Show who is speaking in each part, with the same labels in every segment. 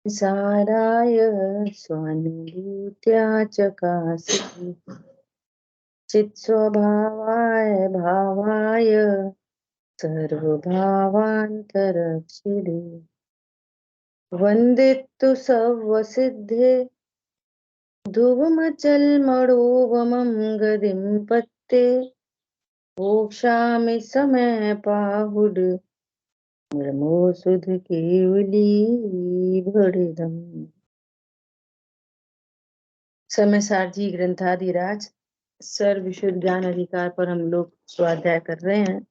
Speaker 1: साराय स्वानुभूत्या चकासति चित्स्वभावाय भावाय सर्वभावान्तरक्षिणे वन्दितु सर्वसिद्धे ध्रुवमचलमणोवमं गतिं पत्ते मोक्षामि समय पाहुड ब्रह्मो सुध केवली भड़िदम। समय सारथी ग्रंथादिराज सर्व विशुद्ध ज्ञान अधिकार पर हम लोग स्वाध्याय कर रहे हैं।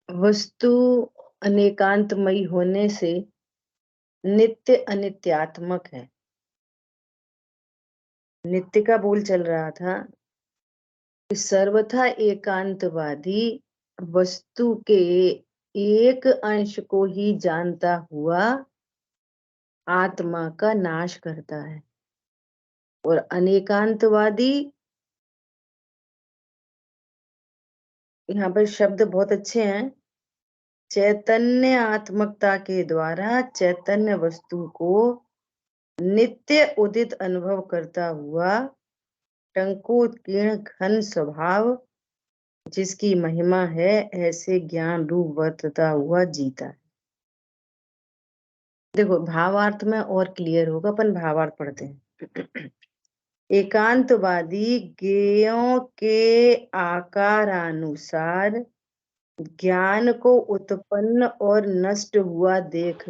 Speaker 1: वस्तु अनेकांतमयी होने से नित्य अनित्यात्मक है। नित्य का बोल चल रहा था कि सर्वथा एकांतवादी वस्तु के एक अंश को ही जानता हुआ आत्मा का नाश करता है, और अनेकांतवादी, यहाँ पर शब्द बहुत अच्छे हैं, चैतन्य आत्मकता के द्वारा चैतन्य वस्तु को नित्य उदित अनुभव करता हुआ टंकोत्कीर्ण घन स्वभाव जिसकी महिमा है, ऐसे ज्ञान रूप वर्तता हुआ जीता है। देखो भावार्थ में और क्लियर होगा, अपन भावार्थ पढ़ते हैं। एकांतवादी ज्ञेयों के आकारानुसार ज्ञान को उत्पन्न और नष्ट हुआ देख,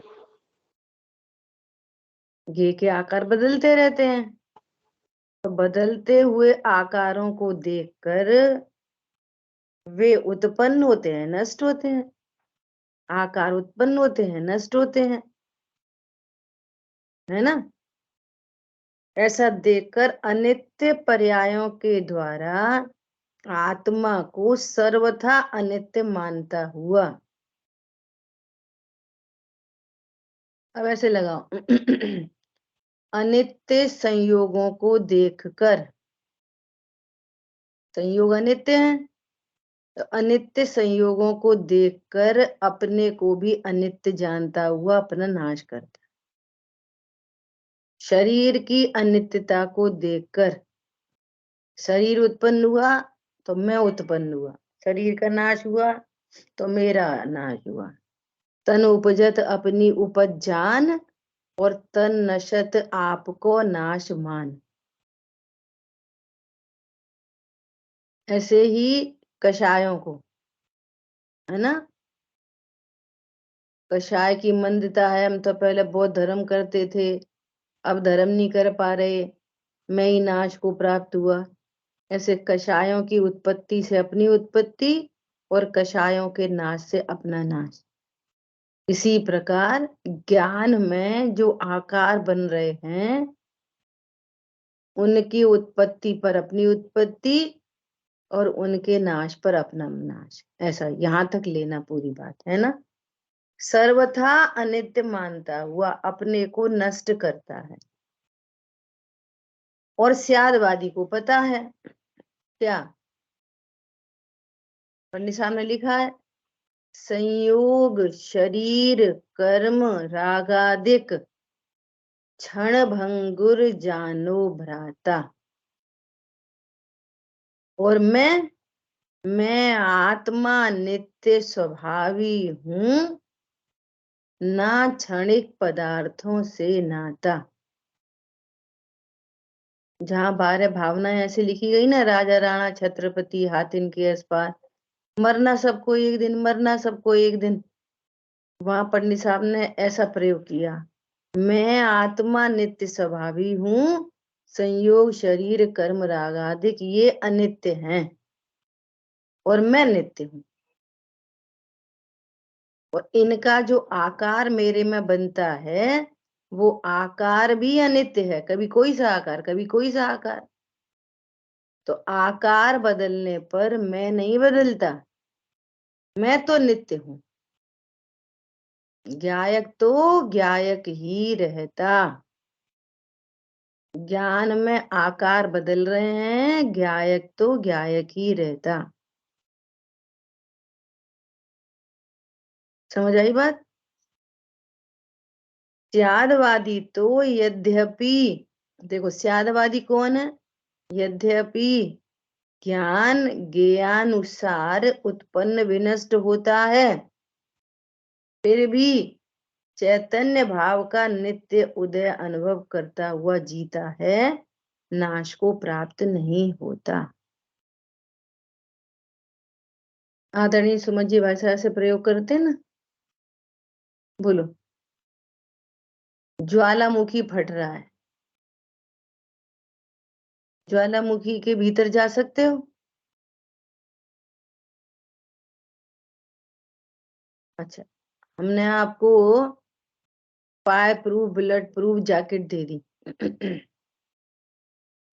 Speaker 1: ज्ञेय के आकार बदलते रहते हैं, तो बदलते हुए आकारों को देखकर वे उत्पन्न होते हैं, नष्ट होते हैं। आकार उत्पन्न होते हैं, नष्ट होते हैं, है ना। ऐसा देखकर अनित्य पर्यायों के द्वारा आत्मा को सर्वथा अनित्य मानता हुआ, अब ऐसे लगाओ, अनित्य संयोगों को देखकर, संयोग अनित्य है, तो अनित्य संयोगों को देखकर अपने को भी अनित्य जानता हुआ अपना नाश करता। शरीर की अनित्यता को देखकर, शरीर उत्पन्न हुआ तो मैं उत्पन्न हुआ, शरीर का नाश हुआ तो मेरा नाश हुआ। तन उपजत अपनी उपज जान और तन नशत आपको नाश मान। ऐसे ही कषायों को, है ना, कषाय की मंदता है, हम तो पहले बहुत धर्म करते थे, अब धर्म नहीं कर पा रहे, मैं ही नाश को प्राप्त हुआ। ऐसे कषायों की उत्पत्ति से अपनी उत्पत्ति और कषायों के नाश से अपना नाश। इसी प्रकार ज्ञान में जो आकार बन रहे हैं उनकी उत्पत्ति पर अपनी उत्पत्ति और उनके नाश पर अपना नाश, ऐसा यहां तक लेना पूरी बात, है ना। सर्वथा अनित्य मानता हुआ अपने को नष्ट करता है। और स्यादवादी को पता है क्या, पंडित साहब ने लिखा है, संयोग शरीर कर्म रागादिक क्षण भंगुर जानो भ्राता। और मैं आत्मा नित्य स्वभावी हूं, ना क्षणिक पदार्थों से नाता। जहां बारह भावनाएं ऐसे लिखी गई ना, राजा राणा छत्रपति हाथिन के अस्पार, मरना सबको एक दिन, मरना सबको एक दिन, वहां पंडित साहब ने ऐसा प्रयोग किया, मैं आत्मा नित्य स्वभावी हूं, संयोग शरीर कर्म राग आदि ये अनित्य हैं और मैं नित्य हूं, और इनका जो आकार मेरे में बनता है वो आकार भी अनित्य है, कभी कोई सा आकार, कभी कोई सा आकार। तो आकार बदलने पर मैं नहीं बदलता, मैं तो नित्य हूं। ज्ञायक तो ज्ञायक ही रहता। ज्ञान में आकार बदल रहे हैं, ज्ञायक तो ज्ञायक ही रहता। समझ आई बात। स्यादवादी तो यद्यपि, देखो स्यादवादी कौन है, यद्यपि ज्ञान ज्ञानुसार उत्पन्न विनष्ट होता है, फिर भी चैतन्य भाव का नित्य उदय अनुभव करता हुआ जीता है, नाश को प्राप्त नहीं होता। आदरणीय सुमन जी भाषा से प्रयोग करते हैं ना, बोलो। ज्वालामुखी फट रहा है, ज्वालामुखी के भीतर जा सकते हो? अच्छा, हमने आपको fireproof bulletproof jacket दे दी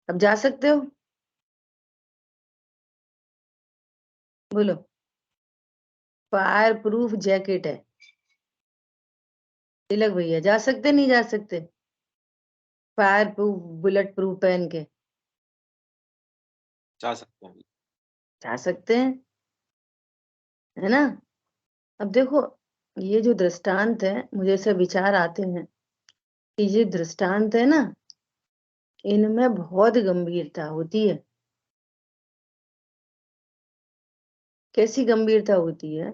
Speaker 1: अब जा सकते हो? बोलो। फायर प्रूफ जैकेट है, तिलक भैया जा सकते नहीं जा सकते? फायर प्रूफ बुलेट प्रूफ पहन के
Speaker 2: जा सकते हैं।
Speaker 1: जा सकते हैं, है ना? अब देखो, ये जो दृष्टांत है, मुझे ऐसे विचार आते हैं कि ये दृष्टांत है ना, इनमें बहुत गंभीरता होती है। कैसी गंभीरता होती है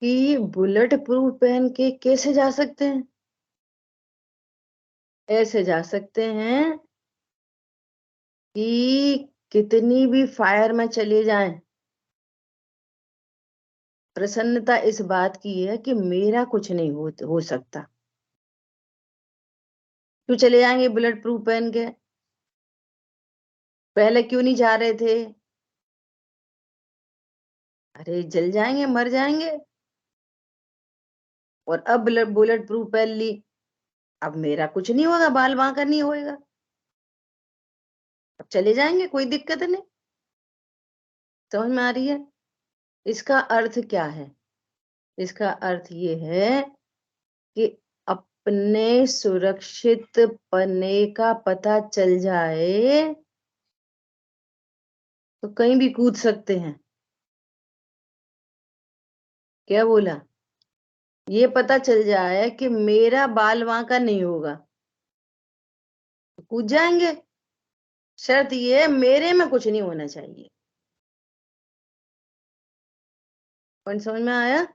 Speaker 1: कि बुलेट प्रूफ पहन के कैसे जा सकते हैं? ऐसे जा सकते हैं कि कितनी भी फायर में चले जाएं, प्रसन्नता इस बात की है कि मेरा कुछ नहीं हो सकता। क्यों चले जाएंगे बुलेट प्रूफ पहन के? पहले क्यों नहीं जा रहे थे? अरे जल जाएंगे, मर जाएंगे। और अब बुलेट प्रूफ पहन ली, अब मेरा कुछ नहीं होगा, बाल बांका नहीं होएगा, अब चले जाएंगे, कोई दिक्कत नहीं। समझ में आ रही है? इसका अर्थ क्या है? इसका अर्थ ये है कि अपने सुरक्षित पने का पता चल जाए तो कहीं भी कूद सकते हैं। क्या बोला? ये पता चल जाए कि मेरा बाल बांका नहीं होगा तो कूद जाएंगे। शर्त ये है, मेरे में कुछ नहीं होना चाहिए। पॉइंट समझ में आया?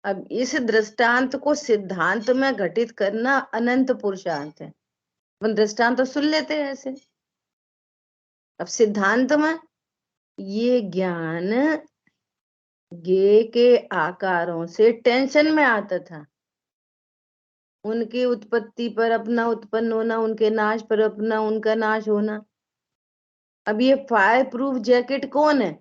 Speaker 1: अब इस दृष्टांत को सिद्धांत में घटित करना अनंत पुरुषार्थ है। अपन दृष्टांत तो सुन लेते हैं ऐसे, अब सिद्धांत में ये ज्ञान गे के आकारों से टेंशन में आता था, उनकी उत्पत्ति पर अपना उत्पन्न होना, उनके नाश पर अपना उनका नाश होना। अब ये फायर प्रूफ जैकेट कौन है?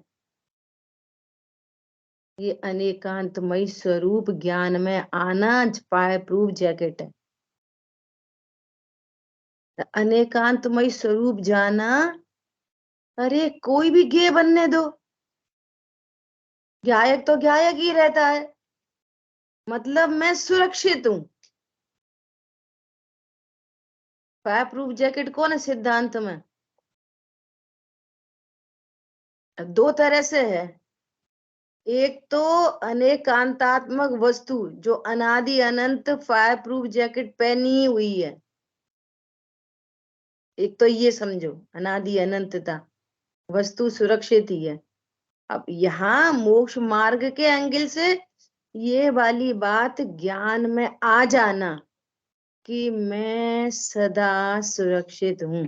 Speaker 1: ये अनेकांतमय स्वरूप ज्ञान में आना फायर प्रूफ जैकेट है। अनेकांतमय स्वरूप जाना, अरे कोई भी गे बनने दो, गायक तो गायक ही रहता है, मतलब मैं सुरक्षित हूं। फायर प्रूफ जैकेट कौन है सिद्धांत में? दो तरह से है। एक तो अनेकांतात्मक वस्तु जो अनादि अनंत फायर प्रूफ जैकेट पहनी हुई है, एक तो ये समझो अनादि अनंतता, वस्तु सुरक्षित ही है। अब यहाँ मोक्ष मार्ग के एंगल से ये वाली बात ज्ञान में आ जाना कि मैं सदा सुरक्षित हूं।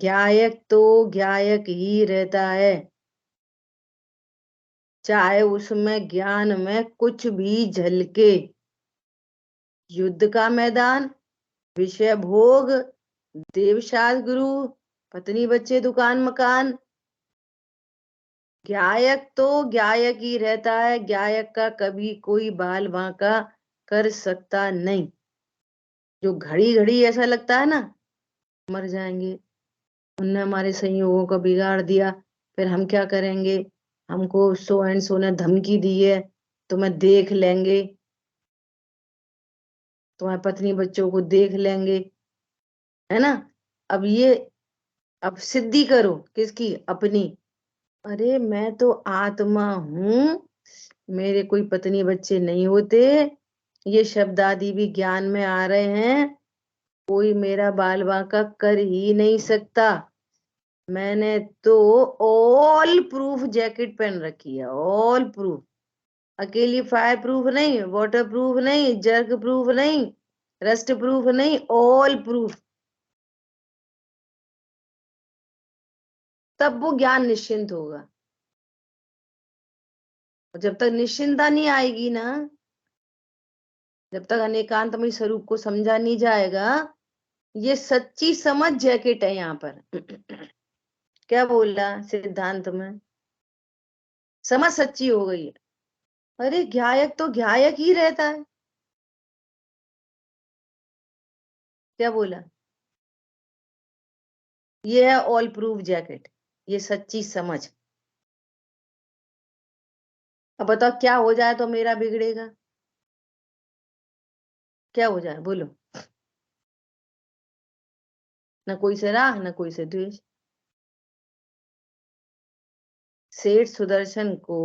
Speaker 1: ज्ञायक तो ज्ञायक ही रहता है, चाहे उसमें ज्ञान में कुछ भी झलके। युद्ध का मैदान, विषय भोग, देवशास्त्र गुरु, पत्नी बच्चे दुकान मकान, ज्ञायक तो ज्ञायक ही रहता है, ज्ञायक का कभी कोई बाल बांका कर सकता नहीं। जो घड़ी घड़ी ऐसा लगता है ना मर जाएंगे, उनने हमारे संयोगों को बिगाड़ दिया, फिर हम क्या करेंगे, हमको सो एंड सो ने धमकी दी है, तुम्हें देख लेंगे, तुम्हारे पत्नी बच्चों को देख लेंगे, है ना? अब ये, अब सिद्धि करो किसकी? अपनी। अरे मैं तो आत्मा हूं, मेरे कोई पत्नी बच्चे नहीं होते, ये शब्द आदि भी ज्ञान में आ रहे हैं, कोई मेरा बाल बांका कर ही नहीं सकता। मैंने तो ऑल प्रूफ जैकेट पहन रखी है, ऑल प्रूफ। अकेली फायर प्रूफ नहीं, वाटर प्रूफ नहीं, जर्ग प्रूफ नहीं, रस्ट प्रूफ नहीं, ऑल प्रूफ। तब वो ज्ञान निश्चिंत होगा। और जब तक निश्चिंता नहीं आएगी ना, जब तक अनेकांतमय स्वरूप को समझा नहीं जाएगा, ये सच्ची समझ जैकेट है यहाँ पर। क्या बोला सिद्धांत में? समझ सच्ची हो गई है। अरे ज्ञायक तो ज्ञायक ही रहता है। क्या बोला? ये है ऑल प्रूफ जैकेट, ये सच्ची समझ। अब बताओ क्या हो जाए तो मेरा बिगड़ेगा? क्या हो जाए बोलो? न कोई से राग, न कोई से द्वेष। सेठ सुदर्शन को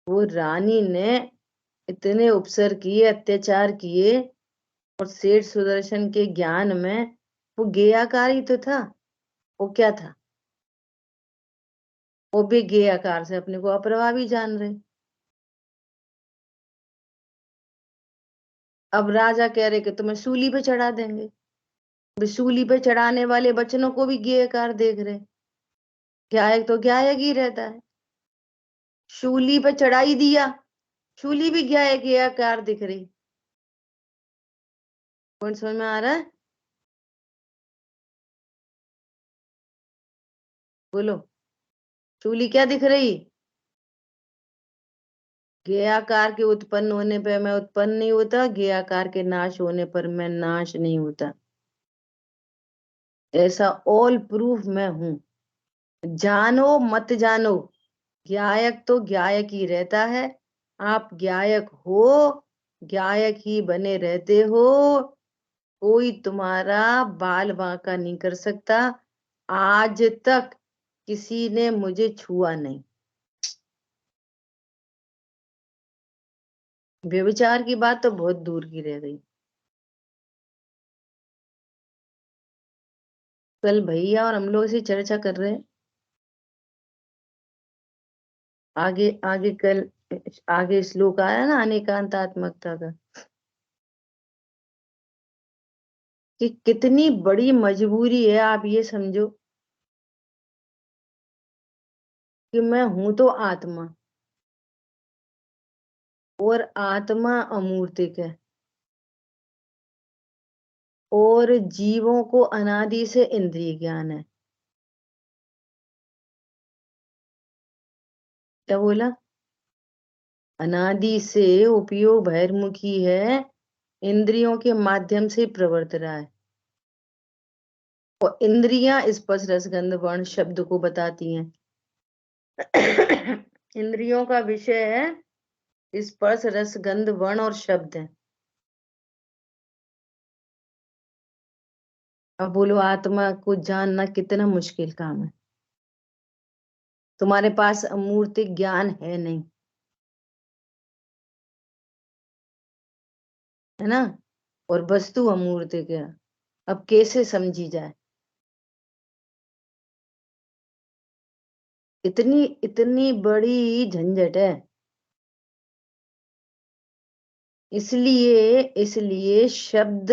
Speaker 1: वो रानी ने इतने उपसर किए, अत्याचार किए, और सेठ सुदर्शन के ज्ञान में वो गेयाकार ही तो था। वो क्या था? वो भी गेयाकार से अपने को अप्रभावी जान रहे। अब राजा कह रहे कि तुम्हें सूली पे चढ़ा देंगे। सूली पे चढ़ाने वाले बचनों को भी गेयकार देख रहे। गायक तो गायक ही रहता है। शूली पे चढ़ाई दिया, शूली भी गायक गेयकार दिख रही। कौन समझ में आ रहा है? बोलो। शूली क्या दिख रही? गेयाकार के उत्पन्न होने पे मैं उत्पन्न नहीं होता, गेयाकार के नाश होने पर मैं नाश नहीं होता। ऐसा ऑल प्रूफ मैं हूं। जानो मत जानो, गायक तो गायक ही रहता है। आप गायक हो, गायक ही बने रहते हो। कोई तुम्हारा बाल बांका नहीं कर सकता। आज तक किसी ने मुझे छुआ नहीं। व्यभिचार की बात तो बहुत दूर की रह गई। कल भैया और हम लोग इसी चर्चा कर रहे हैं। आगे आगे कल आगे श्लोक आया ना अनेकांतात्मकता का, कि कितनी बड़ी मजबूरी है। आप ये समझो कि मैं हूं तो आत्मा, और आत्मा अमूर्तिक है, और जीवों को अनादि से इंद्रिय ज्ञान है। क्या बोला? अनादि से उपयोग बहिर्मुखी है, इंद्रियों के माध्यम से प्रवर्त रहा है। और इंद्रियां स्पर्श रसगंध वर्ण शब्द को बताती हैं। इंद्रियों का विषय है स्पर्श रसगंध वर्ण और शब्द है। अब बोलो, आत्मा को जानना कितना मुश्किल काम है। तुम्हारे पास अमूर्तिक ज्ञान है नहीं, है ना? और वस्तु अमूर्तिक है। अब कैसे समझी जाए? इतनी इतनी बड़ी झंझट है। इसलिए इसलिए शब्द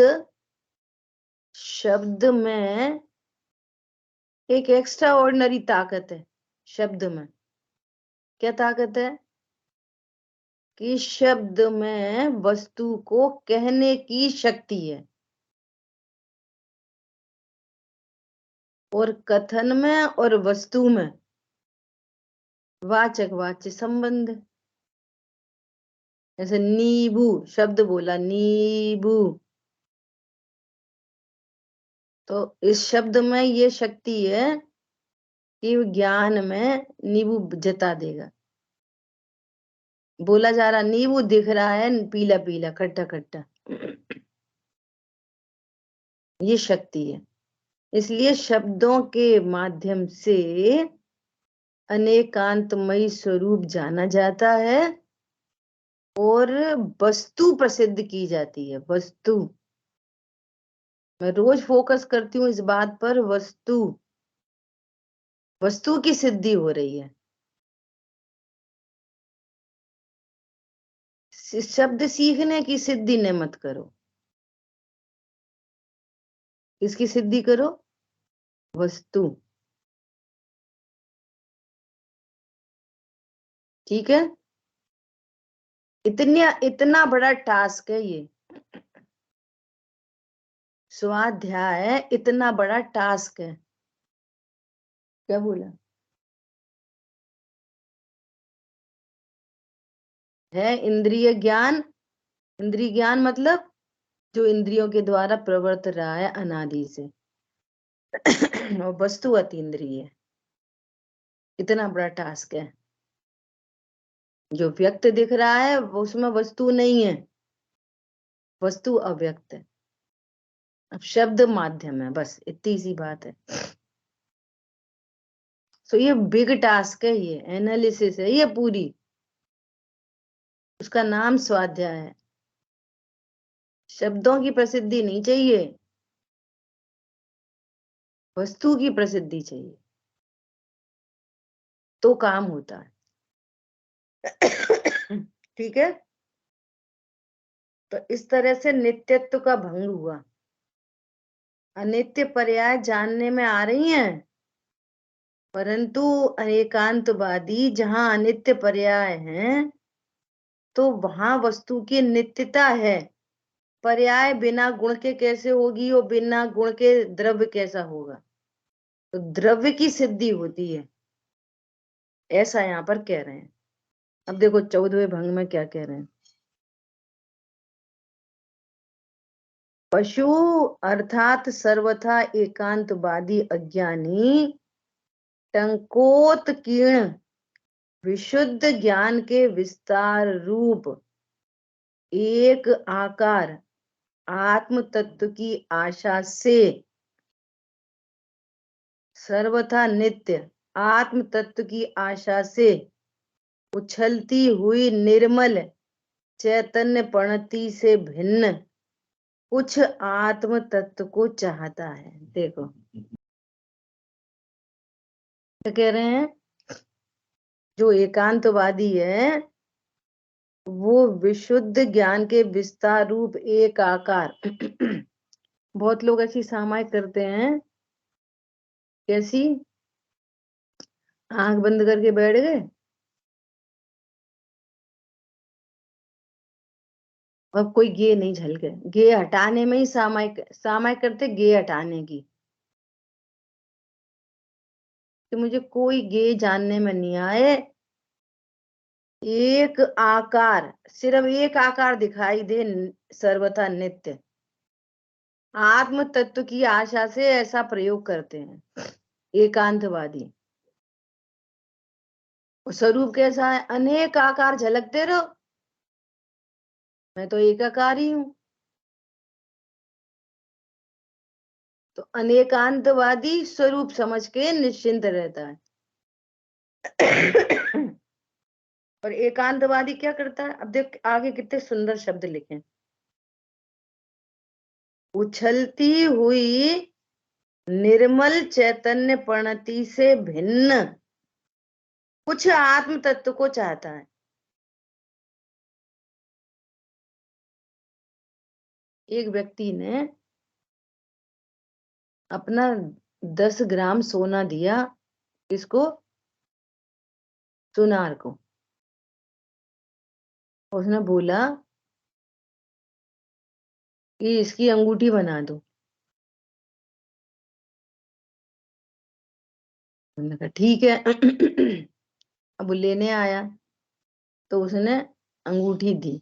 Speaker 1: शब्द में एक एक्स्ट्रा ऑर्डिनरी ताकत है। शब्द में क्या ताकत है? कि शब्द में वस्तु को कहने की शक्ति है, और कथन में और वस्तु में वाचक वाच्य संबंध है। जैसे नींबू शब्द बोला, नींबू, तो इस शब्द में ये शक्ति है कि वो ज्ञान में नींबू जता देगा। बोला जा रहा नींबू दिख रहा है पीला पीला खट्टा खट्टा, ये शक्ति है। इसलिए शब्दों के माध्यम से अनेकांतमयी स्वरूप जाना जाता है। और वस्तु प्रसिद्ध की जाती है, वस्तु। मैं रोज फोकस करती हूँ इस बात पर, वस्तु, वस्तु की सिद्धि हो रही है। शब्द सीखने की सिद्धि ने मत करो, इसकी सिद्धि करो, वस्तु। ठीक है, इतना बड़ा टास्क है ये, स्वाध्याय इतना बड़ा टास्क है। क्या बोला है? इंद्रिय ज्ञान, इंद्रिय ज्ञान मतलब जो इंद्रियों के द्वारा प्रवर्त रहा है अनादि से। और वस्तु अतीन्द्रिय, इतना बड़ा टास्क है। जो व्यक्त दिख रहा है वो उसमें वस्तु नहीं है, वस्तु अव्यक्त है। अब शब्द माध्यम है, बस इतनी सी बात है। तो ये बिग टास्क है, ये एनालिसिस है ये पूरी, उसका नाम स्वाध्याय है। शब्दों की प्रसिद्धि नहीं चाहिए, वस्तु की प्रसिद्धि चाहिए, तो काम होता है। ठीक है, तो इस तरह से नित्यत्व का भंग हुआ। अनित्य पर्याय जानने में आ रही हैं, परंतु एकांतवादी जहां अनित्य पर्याय हैं तो वहां वस्तु की नित्यता है। पर्याय बिना गुण के कैसे होगी, और बिना गुण के द्रव्य कैसा होगा? तो द्रव्य की सिद्धि होती है, ऐसा यहाँ पर कह रहे हैं। अब देखो 14वें भंग में क्या कह रहे हैं। पशु अर्थात सर्वथा एकांतवादी अज्ञानी टंकोत्कीर्ण विशुद्ध ज्ञान के विस्तार रूप एक आकार आत्म तत्व की आशा से सर्वथा नित्य आत्म तत्व की आशा से उछलती हुई निर्मल चैतन्य प्रणति से भिन्न कुछ आत्म तत्व को चाहता है। देखो क्या कह रहे हैं, जो एकांतवादी है वो विशुद्ध ज्ञान के विस्तार रूप एक आकार बहुत लोग ऐसी सामायिक करते हैं, कैसी, आंख बंद करके बैठ गए और कोई गे नहीं झलके, गे हटाने में ही सामायिक सामायिक करते, गे हटाने की। कि मुझे कोई गे जानने में नहीं आए, एक आकार, सिर्फ एक आकार दिखाई दे, सर्वथा नित्य आत्म तत्व की आशा से ऐसा प्रयोग करते हैं एकांतवादी। स्वरूप कैसा है? अनेक आकार झलकते रहो, मैं तो एक आकार ही हूं। तो अनेकांतवादी स्वरूप समझ के निश्चिंत रहता है। और एकांतवादी क्या करता है? अब देख आगे कितने सुंदर शब्द लिखे, उछलती हुई निर्मल चैतन्य प्रणति से भिन्न कुछ आत्म तत्व को चाहता है। एक व्यक्ति ने अपना 10 ग्राम सोना दिया, किसको? सुनार को। उसने बोला कि इसकी अंगूठी बना दो। मैंने कहा ठीक है। अब वो लेने आया तो उसने अंगूठी दी,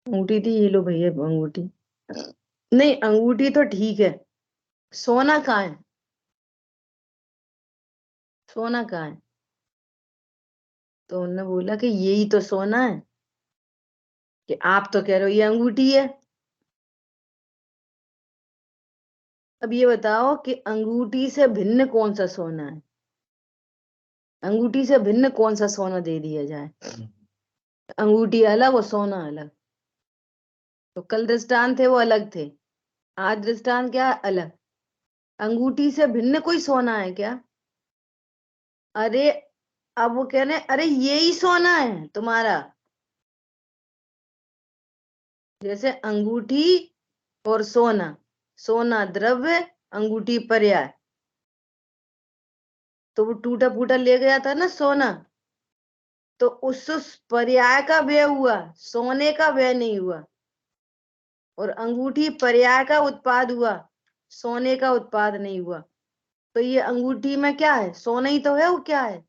Speaker 1: अंगूठी दी, ये लो भैया अंगूठी। नहीं अंगूठी तो ठीक है, सोना कहाँ है? सोना कहाँ है? तो उन्होंने बोला कि यही तो सोना है। कि आप तो कह रहे हो ये अंगूठी है। अब ये बताओ कि अंगूठी से भिन्न कौन सा सोना है? अंगूठी से भिन्न कौन सा सोना दे दिया जाए? अंगूठी अलग और सोना अलग। तो कल दृष्टांत थे वो अलग थे, आज दृष्टांत क्या है? अलग। अंगूठी से भिन्न कोई सोना है क्या? अरे अब वो कह रहे हैं अरे यही सोना है तुम्हारा। जैसे अंगूठी और सोना, सोना द्रव्य, अंगूठी पर्याय। तो वो टूटा फूटा ले गया था ना सोना, तो उस पर्याय का व्यय हुआ, सोने का व्यय नहीं हुआ। और अंगूठी पर्याय का उत्पाद हुआ, सोने का उत्पाद नहीं हुआ। तो ये अंगूठी में क्या है? सोना ही तो है, वो क्या है?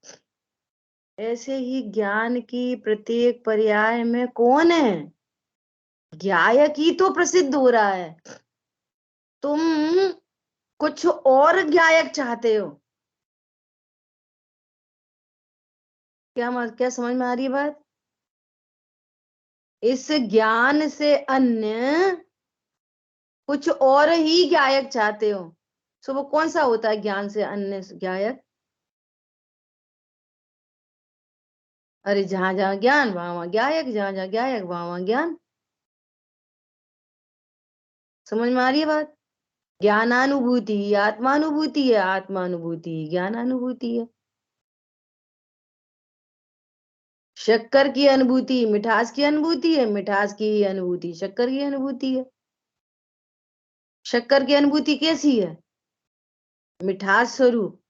Speaker 1: ऐसे ही ज्ञान की प्रत्येक पर्याय में कौन है? ज्ञायक ही तो प्रसिद्ध हो रहा है। तुम कुछ और ज्ञायक चाहते हो क्या समझ में आ रही है बात? इस ज्ञान से अन्य कुछ और ही ज्ञायक चाहते हो। सो वो कौन सा होता है ज्ञान से अन्य ज्ञायक? अरे जहां जहां ज्ञान वहां वहां ज्ञायक, जहां जहां ज्ञायक वहां वहां ज्ञान। समझ में आ रही है बात? ज्ञानानुभूति ही आत्मानुभूति है, आत्मानुभूति ही ज्ञानानुभूति है। शक्कर की अनुभूति मिठास की अनुभूति है, मिठास की ही अनुभूति शक्कर की अनुभूति है। शक्कर की अनुभूति कैसी है? मिठास स्वरूप।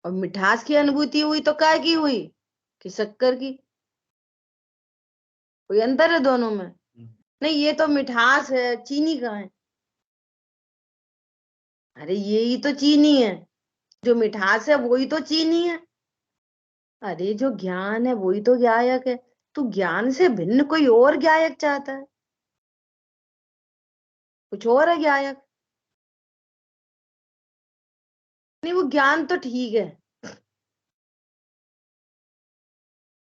Speaker 1: और मिठास की अनुभूति हुई तो काय की हुई? कि शक्कर की। कोई अंतर है दोनों में? नहीं, ये तो मिठास है, चीनी का है। अरे यही तो चीनी है, जो मिठास है वही तो चीनी है। अरे जो ज्ञान है वही तो ज्ञायक है। तू ज्ञान से भिन्न कोई और ज्ञायक चाहता है, कुछ और है ज्ञायक। नहीं, वो ज्ञान तो ठीक है।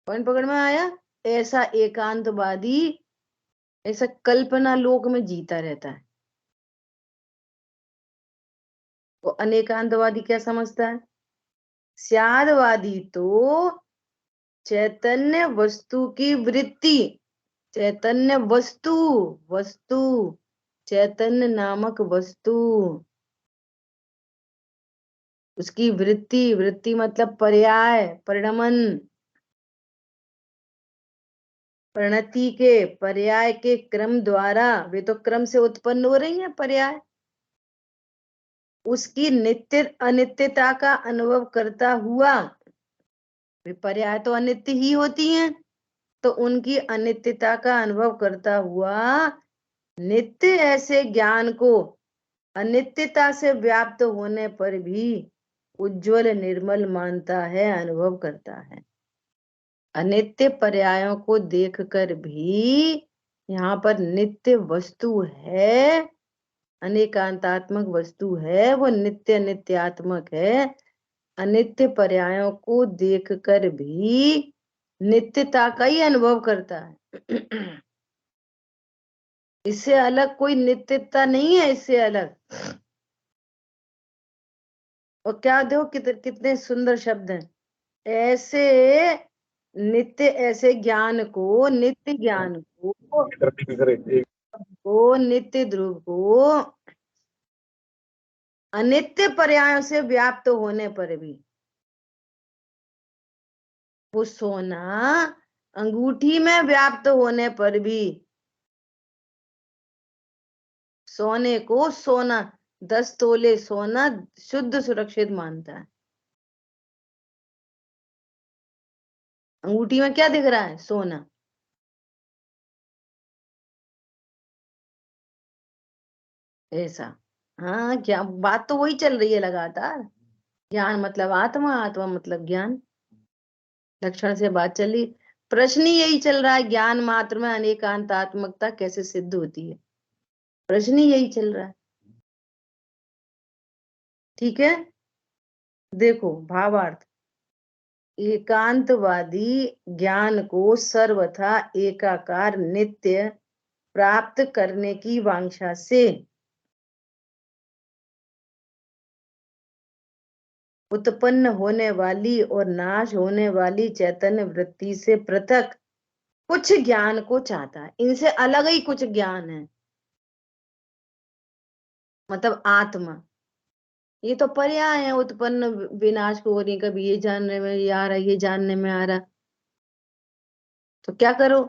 Speaker 1: पॉइंट पकड़ में आया? ऐसा एकांतवादी ऐसा कल्पना लोक में जीता रहता है। वो अनेकांतवादी क्या समझता है? स्यादवादी तो चैतन्य वस्तु की वृत्ति, चैतन्य वस्तु, वस्तु चैतन्य नामक वस्तु, उसकी वृत्ति, वृत्ति मतलब पर्याय, परिणमन, प्रणति के पर्याय के क्रम द्वारा, वे तो क्रम से उत्पन्न हो रही हैं पर्याय, उसकी नित्य अनित्यता का अनुभव करता हुआ, वे पर्याय तो अनित्य ही होती हैं, तो उनकी अनित्यता का अनुभव करता हुआ नित्य ऐसे ज्ञान को अनित्यता से व्याप्त होने पर भी उज्जवल निर्मल मानता है, अनुभव करता है। अनित्य पर्यायों को देखकर भी यहाँ पर नित्य वस्तु है, अनेकांतात्मक वस्तु है, वो नित्य नित्यात्मक है। अनित्य पर्यायों को देखकर भी नित्यता का ही अनुभव करता है। इससे अलग कोई नित्यता नहीं है, इससे अलग। और क्या देखो कितने सुंदर शब्द हैं। ऐसे नित्य, ऐसे ज्ञान को, नित्य ज्ञान को नित्य ध्रुव को अनित्य पर्यायों से व्याप्त होने पर भी, वो सोना अंगूठी में व्याप्त होने पर भी सोने को सोना, 10 तोले सोना शुद्ध सुरक्षित मानता है। अंगूठी में क्या दिख रहा है? सोना। ऐसा, हाँ, क्या बात तो वही चल रही है लगातार। ज्ञान मतलब आत्मा, आत्मा मतलब ज्ञान, लक्षण से बात चल रही। प्रश्न ही यही चल रहा है, ज्ञान मात्र में अनेकांतात्मकता कैसे सिद्ध होती है, प्रश्न ही यही चल रहा है। ठीक है, देखो भावार्थ। एकांतवादी ज्ञान को सर्वथा एकाकार नित्य प्राप्त करने की वांछा से उत्पन्न होने वाली और नाश होने वाली चैतन्य वृत्ति से पृथक कुछ ज्ञान को चाहता है। इनसे अलग ही कुछ ज्ञान है, मतलब आत्मा। ये तो पर्याय है, उत्पन्न विनाश को हो रही, कभी ये जानने में ये आ रहा, ये जानने में आ रहा। तो क्या करो,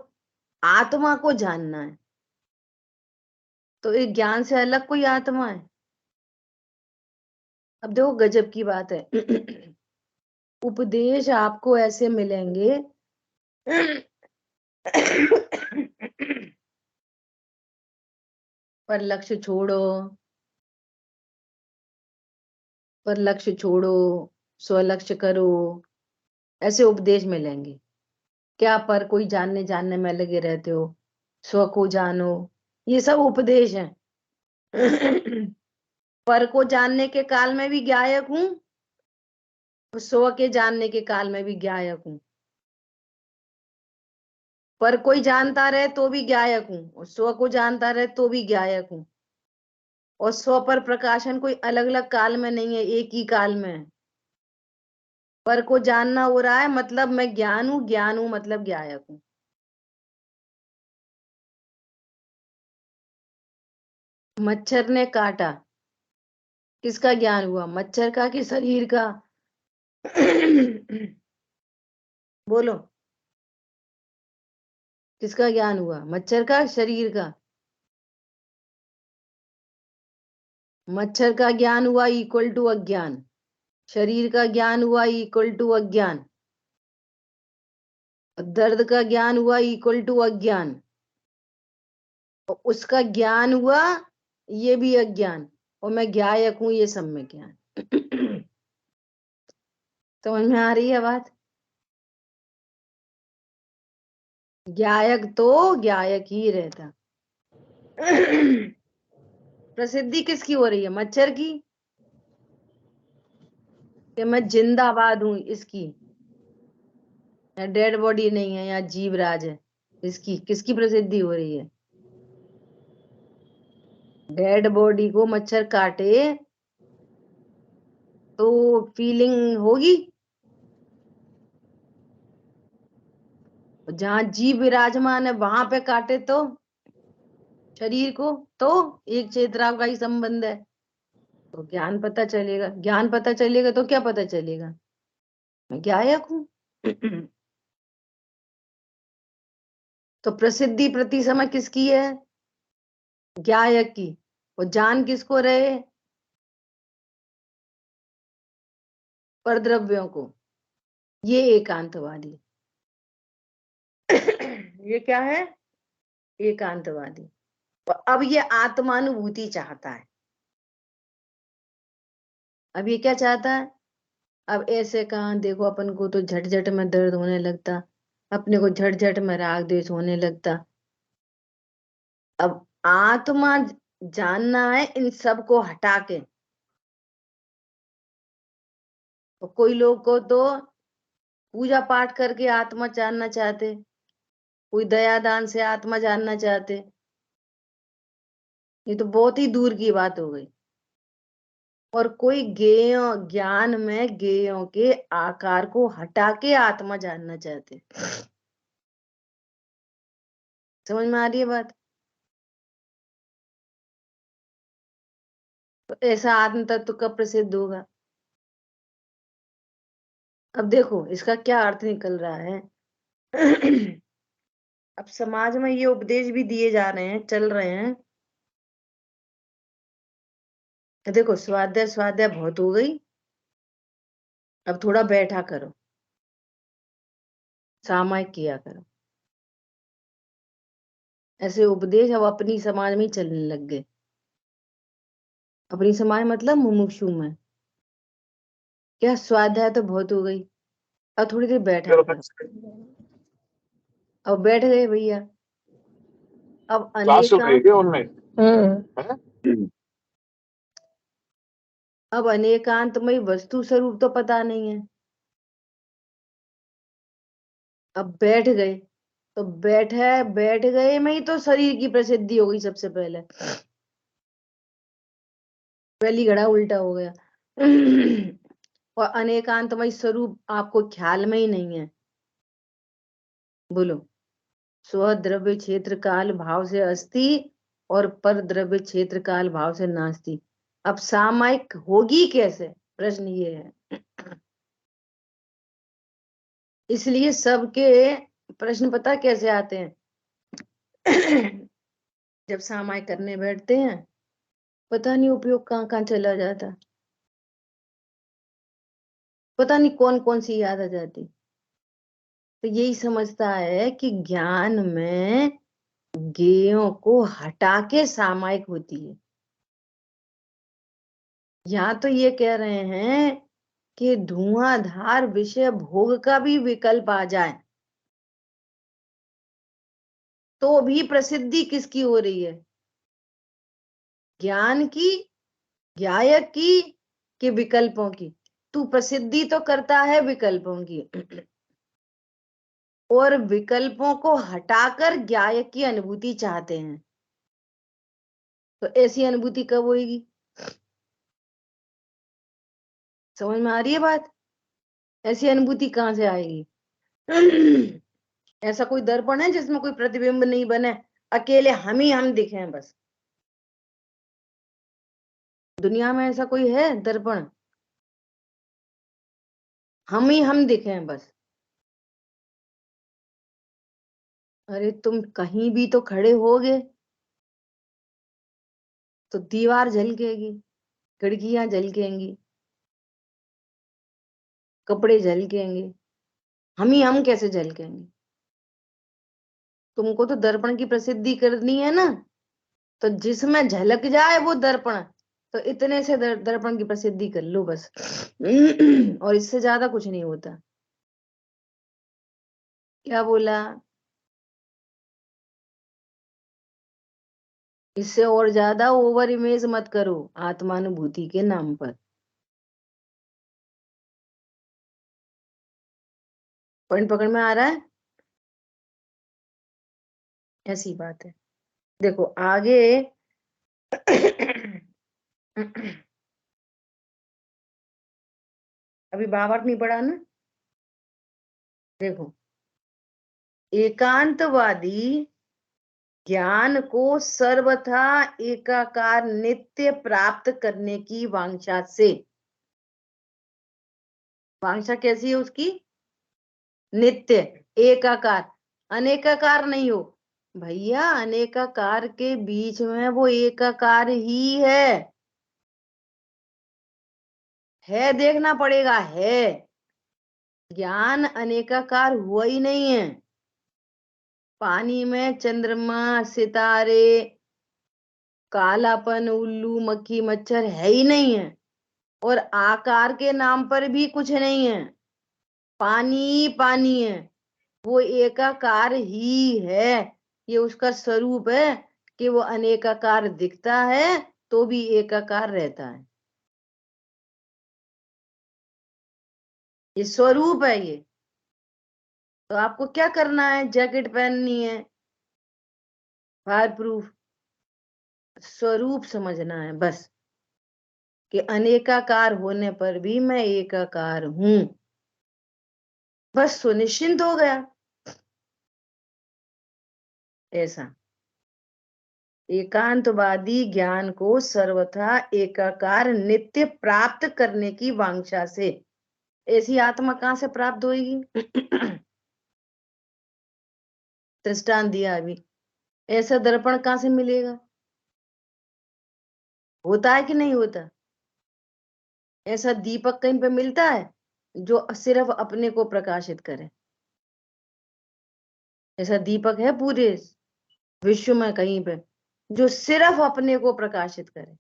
Speaker 1: आत्मा को जानना है। तो एक ज्ञान से अलग कोई आत्मा है? अब देखो गजब की बात है। उपदेश आपको ऐसे मिलेंगे पर लक्ष्य छोड़ो, पर लक्ष्य छोड़ो, स्वलक्ष्य करो, ऐसे उपदेश मिलेंगे। क्या पर कोई जानने जानने में लगे रहते हो, स्व को जानो, ये सब उपदेश है। पर को जानने के काल में भी ज्ञायक हूं, स्व के जानने के काल में भी ज्ञायक हूं। पर कोई जानता रहे तो भी ज्ञायक हूं, और स्व को जानता रहे तो भी ज्ञायक हूं। और स्व पर प्रकाशन कोई अलग अलग काल में नहीं है, एक ही काल में है। पर को जानना हो रहा है मतलब मैं ज्ञान हूं मतलब ज्ञायक हूं। मच्छर ने काटा, किसका ज्ञान हुआ, मच्छर का कि शरीर का? बोलो, किसका ज्ञान हुआ, मच्छर का शरीर का? मच्छर का ज्ञान हुआ इक्वल टू अज्ञान, शरीर का ज्ञान हुआ इक्वल टू अज्ञान, दर्द का ज्ञान हुआ इक्वल टू अज्ञान, और उसका ज्ञान हुआ ये भी अज्ञान, और मैं ज्ञायक हूं ये सब में ज्ञान। समझ में आ रही है बात? ज्ञायक तो ज्ञायक ही रहता। प्रसिद्धि किसकी हो रही है, मच्छर की? कि मैं जिंदाबाद हूं इसकी, या डेड बॉडी नहीं है, या जीव राज है इसकी? किसकी प्रसिद्धि हो रही है? डेड बॉडी को मच्छर काटे तो फीलिंग होगी, जहां जीव विराजमान है वहां पे काटे तो शरीर को, तो एक चेतना का ही संबंध है। तो ज्ञान पता चलेगा, ज्ञान पता चलेगा तो क्या पता चलेगा, मैं ज्ञायक हूं। तो प्रसिद्धि प्रति समय किसकी है, ज्ञायक की। और जान किसको रहे, परद्रव्यों को। ये एकांतवादी। ये क्या है, एकांतवादी। और अब ये आत्मानुभूति चाहता है। अब ये क्या चाहता है, अब ऐसे कहा देखो, अपन को तो झट में दर्द होने लगता, अपने को झट में राग द्वेष होने लगता। अब आत्मा जानना है इन सब को हटा के। तो कोई लोग को तो पूजा पाठ करके आत्मा जानना चाहते, कोई दया दान से आत्मा जानना चाहते। ये तो बहुत ही दूर की बात हो गई। और कोई गेय ज्ञान में गेयों के आकार को हटा के आत्मा जानना चाहते। समझ में आ रही है बात? तो ऐसा आत्म तत्व कब प्रसिद्ध होगा? अब देखो इसका क्या अर्थ निकल रहा है। अब समाज में ये उपदेश भी दिए जा रहे हैं, चल रहे हैं। देखो स्वाध्याय स्वाध्याय बहुत हो गई, अब थोड़ा बैठा करो, सामायिक किया करो। ऐसे उपदेश अब अपनी समाज में ही चलने लग गए। अपनी समाज मतलब मुमुक्षु में। क्या स्वाध्याय तो बहुत हो गई, अब थोड़ी देर बैठा करो। अब बैठ गए भैया, अब अब अनेकांतमय वस्तु स्वरूप तो पता नहीं है। अब बैठ गए, तो बैठ गए में ही तो शरीर की प्रसिद्धि हो गई सबसे पहले। पहली घड़ा उल्टा हो गया। और अनेकांतमय स्वरूप आपको ख्याल में ही नहीं है। बोलो, स्व द्रव्य क्षेत्र काल भाव से अस्ति और पर द्रव्य क्षेत्र काल भाव से नास्ति। अब सामायिक होगी कैसे, प्रश्न ये है। इसलिए सबके प्रश्न पता कैसे आते हैं? जब सामायिक करने बैठते हैं, पता नहीं उपयोग कहाँ कहाँ चला जाता, पता नहीं कौन कौन सी याद आ जाती। तो यही समझता है कि ज्ञान में ज्ञेयों को हटा के सामायिक होती है। यहाँ तो ये कह रहे हैं कि धुआंधार विषय भोग का भी विकल्प आ जाए तो भी प्रसिद्धि किसकी हो रही है? ज्ञान की, ज्ञायक की, कि विकल्पों की? तू प्रसिद्धि तो करता है विकल्पों की, और विकल्पों को हटाकर ज्ञायक की अनुभूति चाहते हैं। तो ऐसी अनुभूति कब होगी? समझ में आ रही है बात? ऐसी अनुभूति कहाँ से आएगी? ऐसा कोई दर्पण है जिसमें कोई प्रतिबिंब नहीं बने, अकेले हम ही हम दिखे बस? दुनिया में ऐसा कोई है दर्पण? हम ही हम दिखे बस। अरे तुम कहीं भी तो खड़े होगे तो दीवार झलकेगी, खिड़कियां झलकेंगी, कपड़े झलकेंगे, हम ही हम कैसे झलकेंगे? तुमको तो दर्पण की प्रसिद्धि करनी है ना, तो जिसमें झलक जाए वो दर्पण, तो इतने से दर्पण की प्रसिद्धि कर लो बस। और इससे ज्यादा कुछ नहीं होता। क्या बोला? इससे और ज्यादा ओवर इमेज मत करो आत्मानुभूति के नाम पर। पॉइंट पकड़ में आ रहा है? ऐसी बात है। देखो आगे। अभी भावार्थ नहीं पढ़ा ना? देखो, एकांतवादी ज्ञान को सर्वथा एकाकार नित्य प्राप्त करने की वांछा से, वांछा कैसी है उसकी? नित्य, एकाकार, अनेकाकार नहीं हो भैया। अनेकाकार के बीच में वो एकाकार ही है, देखना पड़ेगा है। ज्ञान अनेकाकार हुआ ही नहीं है। पानी में चंद्रमा, सितारे, कालापन, उल्लू, मक्खी, मच्छर है ही नहीं है। और आकार के नाम पर भी कुछ नहीं है, पानी पानी है। वो एकाकार ही है। ये उसका स्वरूप है कि वो अनेकाकार दिखता है तो भी एकाकार रहता है। ये स्वरूप है ये। तो आपको क्या करना है? जैकेट पहननी है, फायर प्रूफ। स्वरूप समझना है बस, कि अनेकाकार होने पर भी मैं एकाकार हूं, बस सुनिश्चिंत हो गया। ऐसा एकांतवादी ज्ञान को सर्वथा एकाकार नित्य प्राप्त करने की वांछा से, ऐसी आत्मा कहां से प्राप्त होगी? दृष्टांत दिया अभी। ऐसा दर्पण कहां से मिलेगा? होता है कि नहीं होता? ऐसा दीपक कहीं पे मिलता है जो सिर्फ अपने को प्रकाशित करे? ऐसा दीपक है पूरे विश्व में कहीं पे जो सिर्फ अपने को प्रकाशित करे,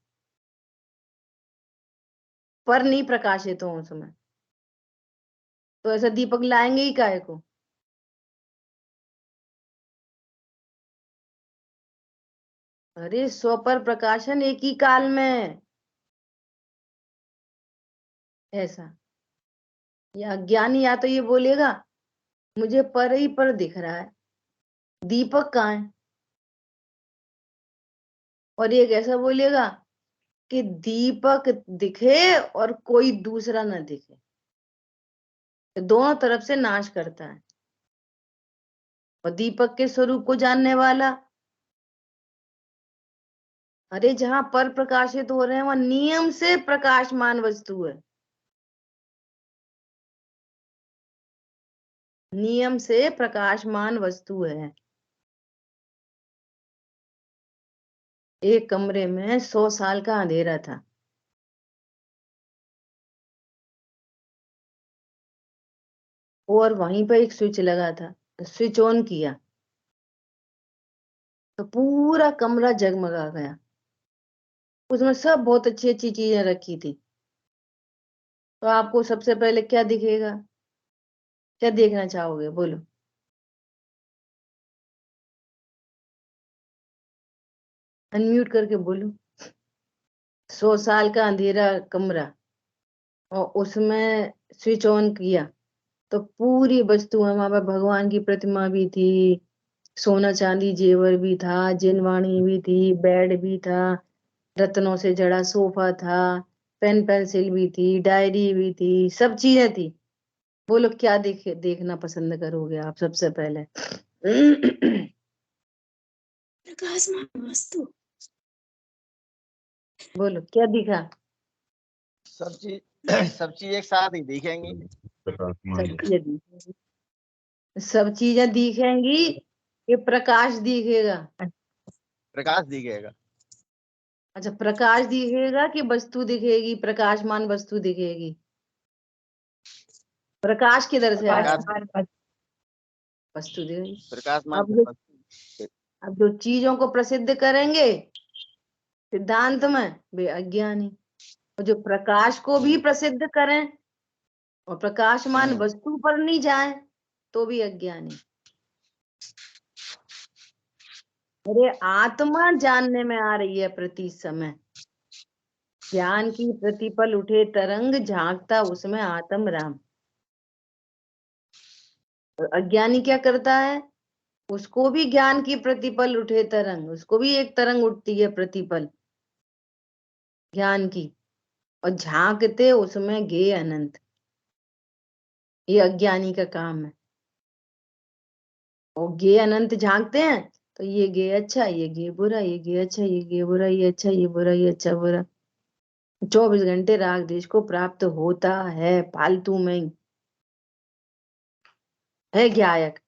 Speaker 1: पर नहीं प्रकाशित हो उसमें? तो ऐसा दीपक लाएंगे ही काहे को? अरे स्व पर प्रकाशन एक ही काल में। ऐसा या ज्ञानी या तो ये बोलेगा मुझे पर ही पर दिख रहा है, दीपक कहाँ है? और एक ऐसा बोलेगा कि दीपक दिखे और कोई दूसरा ना दिखे। तो दोनों तरफ से नाश करता है। और दीपक के स्वरूप को जानने वाला, अरे जहां पर प्रकाशित हो रहे हैं वहां नियम से प्रकाशमान वस्तु है, नियम से प्रकाशमान वस्तु है। एक कमरे में 100 साल का अंधेरा था, और वहीं पर एक स्विच लगा था, तो स्विच ऑन किया तो पूरा कमरा जगमगा गया। उसमें सब बहुत अच्छी अच्छी चीजें रखी थी। तो आपको सबसे पहले क्या दिखेगा, क्या देखना चाहोगे, बोलो। अनम्यूट करके बोलो। 100 साल का अंधेरा कमरा, और उसमें स्विच ऑन किया तो पूरी वस्तु है, वहां पर भगवान की प्रतिमा भी थी, सोना चांदी जेवर भी था, जिनवाणी भी थी, बेड भी था, रत्नों से जड़ा सोफा था, पेन पेंसिल भी थी, डायरी भी थी, सब चीजें थी। बोलो क्या देखना पसंद करोगे आप सबसे पहले।
Speaker 2: प्रकाशमान वस्तु।
Speaker 1: बोलो क्या दिखा।
Speaker 3: सब चीज एक साथ ही दिखेंगी।
Speaker 1: सब चीजें दिखेंगी, सब चीजें दिखेंगी, ये प्रकाश दिखेगा।
Speaker 3: प्रकाश दिखेगा।
Speaker 1: अच्छा, प्रकाश दिखेगा कि वस्तु दिखेगी, प्रकाशमान वस्तु दिखेगी। प्रकाश किधर से आया,
Speaker 3: प्रकाश
Speaker 1: वस्तु दिखेगी।
Speaker 3: प्रकाशमान
Speaker 1: अब अब जो चीजों को प्रसिद्ध करेंगे सिद्धांत में, वे अज्ञानी। और जो प्रकाश को भी प्रसिद्ध करें और प्रकाशमान वस्तु पर नहीं जाए तो भी अज्ञानी। अरे आत्मा जानने में आ रही है प्रति समय, ज्ञान की प्रतिपल उठे तरंग, झांकता उसमें आत्म राम। और अज्ञानी क्या करता है, उसको भी ज्ञान की प्रतिपल उठे तरंग, उसको भी एक तरंग उठती है प्रतिपल ज्ञान की, और झांकते उसमें गे अनंत। ये अज्ञानी का काम है। और गे अनंत झांकते हैं तो ये गे अच्छा, ये गे बुरा, ये गे अच्छा, ये गे बुरा, ये अच्छा, ये बुरा, ये अच्छा बुरा। 24 घंटे राग देश को प्राप्त होता है फालतू में ही। है ज्ञायक,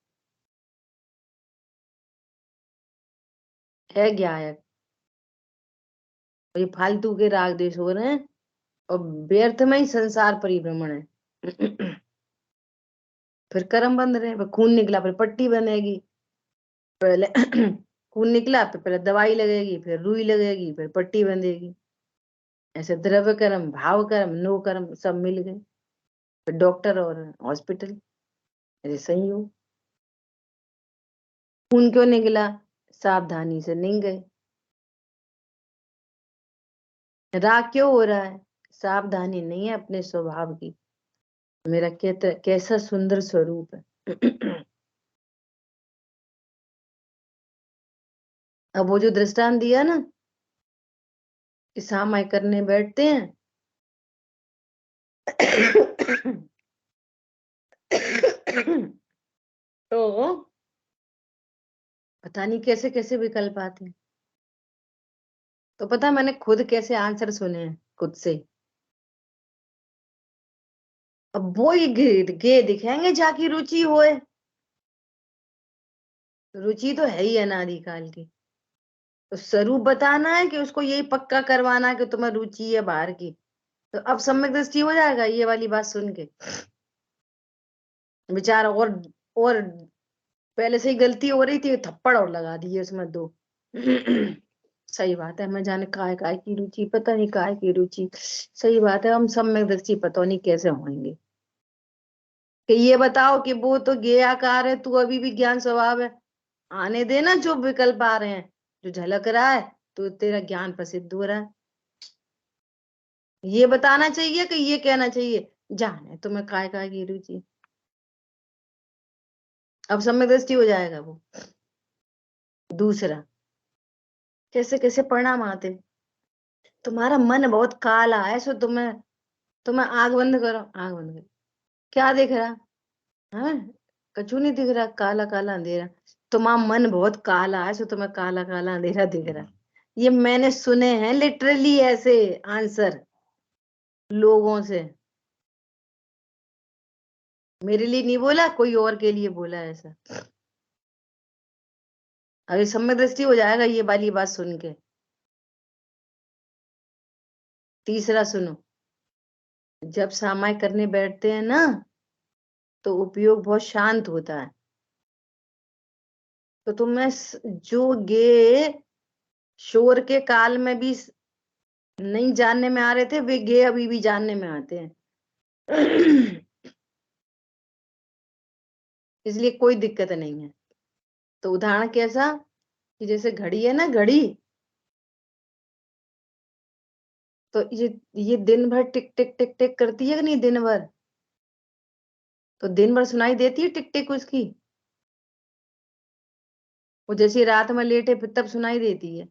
Speaker 1: है ज्ञायक। ये फालतू के राग देश हो रहे हैं और व्यर्थ में ही संसार परिभ्रमण है। फिर कर्म बंध रहे हैं, फिर खून निकला फिर पट्टी बनेगी। पहले खून निकला फिर पहले दवाई लगेगी, फिर रुई लगेगी, फिर पट्टी बंधेगी। ऐसे द्रव्य कर्म, भाव कर्म, नो कर्म सब मिल गए, फिर डॉक्टर और हॉस्पिटल, ऐसे संयोग। खून क्यों निकला, सावधानी से नहीं गए। राग क्यों हो रहा है, सावधानी नहीं है अपने स्वभाव की। मेरा कैसा सुंदर स्वरूप है। अब वो जो दृष्टांत दिया ना कि सामाय करने बैठते हैं, तो पता नहीं कैसे कैसे विकल्प आते हैं। तो पता मैंने खुद कैसे आंसर सुने हैं खुद से। अब वो ही गे दिखेंगे जाकी रुचि होए, रुचि तो है ही अनादिकाल की। तो स्वरूप बताना है कि उसको यही पक्का करवाना है कि तुम्हें रुचि है बाहर की, तो अब सम्यक दृष्टि हो जाएगा ये वाली बात सुन के। बेचारा और पहले से ही गलती हो रही थी, थप्पड़ और लगा दिए उसमें 2। सही बात है, मैं जाने काय की रुचि, पता नहीं काय की रुचि। सही बात है, हम सम्यक दृष्टि पता नहीं कैसे होंगे। कि ये बताओ कि वो तो ज्ञेय आकार है, तू अभी भी ज्ञान स्वभाव है। आने देना जो विकल्प आ रहे हैं, जो झलक रहा है, तो तेरा ज्ञान प्रसिद्ध हो रहा है। ये बताना चाहिए कि ये कहना चाहिए जाने तुम्हें काय की रुचि। अब सम्यक दृष्टि हो जाएगा वो। दूसरा, कैसे कैसे परिणाम आते, तुम्हारा मन बहुत काला है, सो तुम्हें आग बंद करो, आग बंद करो, क्या दिख रहा? हाँ, कछु नहीं दिख रहा, काला काला अंधेरा। तुम्हारा मन बहुत काला है, सो तुम्हें काला काला अंधेरा दिख रहा। ये मैंने सुने हैं लिटरली ऐसे आंसर लोगों से, मेरे लिए नहीं बोला, कोई और के लिए बोला ऐसा। अभी सम्यक दृष्टि हो जाएगा ये वाली बात सुन के। तीसरा सुनो, जब सामायिक करने बैठते हैं ना तो उपयोग बहुत शांत होता है। तो तुम्हें जो गे शोर के काल में भी नहीं जानने में आ रहे थे, वे गे अभी भी जानने में आते हैं। इसलिए कोई दिक्कत नहीं है। तो उदाहरण कैसा कि जैसे घड़ी है ना, घड़ी, तो ये दिन भर टिक टिक टिक टिक करती है कि नहीं दिन भर? तो दिन भर सुनाई देती है टिक टिक उसकी। वो जैसे रात में लेटे फिर तब सुनाई देती है।